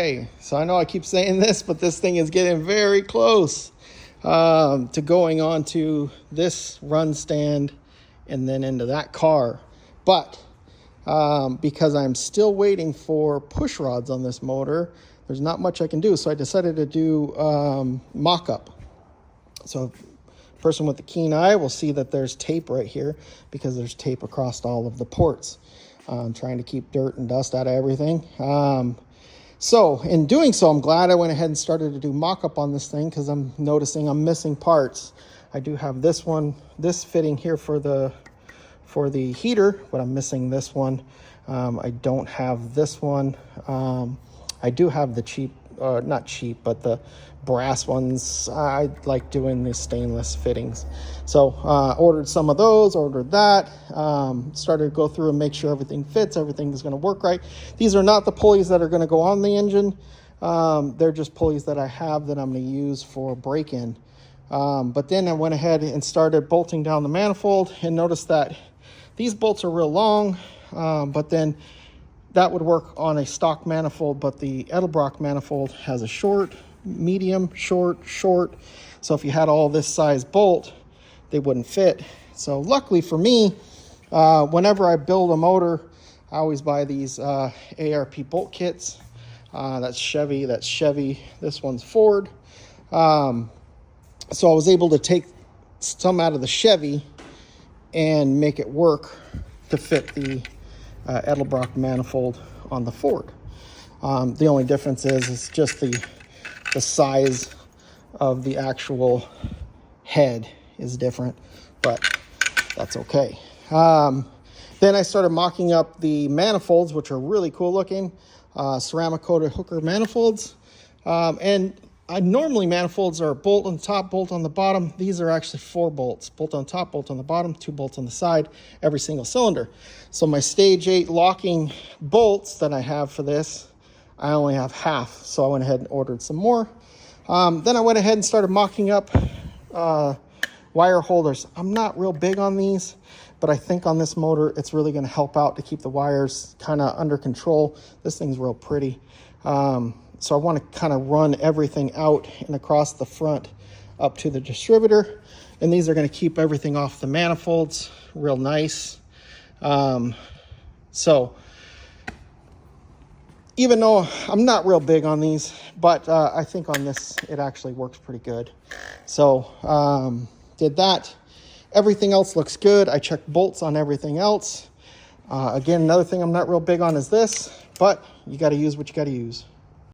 Okay, so I know I keep saying this, but this thing is getting very close to going on to this run stand and then into that car. But because I'm still waiting for push rods on this motor, there's not much I can do. So I decided to do mock-up. So person with the keen eye will see that there's tape right here because there's tape across all of the ports. Trying to keep dirt and dust out of everything. So in doing so, I'm glad I went ahead and started to do mock-up on this thing because I'm noticing I'm missing parts. I do have this one, this fitting here for the heater, but I'm missing this one. I don't have this one. I do have the cheap, not cheap, but the brass ones. I like doing the stainless fittings. So ordered some of those, ordered that, started to go through and make sure everything fits, everything is going to work right. These are not the pulleys that are going to go on the engine. They're just pulleys that I have that I'm going to use for break-in. But then I went ahead and started bolting down the manifold and noticed that these bolts are real long, but then that would work on a stock manifold, but the Edelbrock manifold has a short, medium, short. So if you had all this size bolt, they wouldn't fit. So luckily for me, whenever I build a motor, I always buy these ARP bolt kits. That's Chevy, this one's Ford. So I was able to take some out of the Chevy and make it work to fit the Edelbrock manifold on the Ford. The only difference is just the size of the actual head is different, but that's okay. Then I started mocking up the manifolds, which are really cool looking, ceramic coated hooker manifolds. And normally manifolds are bolt on the top, bolt on the bottom. These are actually 4 bolts, bolt on top, bolt on the bottom, 2 bolts on the side, every single cylinder. So my stage 8 locking bolts that I have for this, I only have half. So I went ahead and ordered some more. Then I went ahead and started mocking up wire holders. I'm not real big on these, but I think on this motor, it's really going to help out to keep the wires kind of under control. This thing's real pretty. So I want to kind of run everything out and across the front up to the distributor. And these are going to keep everything off the manifolds real nice. So even though I'm not real big on these, but I think on this, it actually works pretty good. So did that. Everything else looks good. I checked bolts on everything else. Again, another thing I'm not real big on is this, but you got to use what you got to use.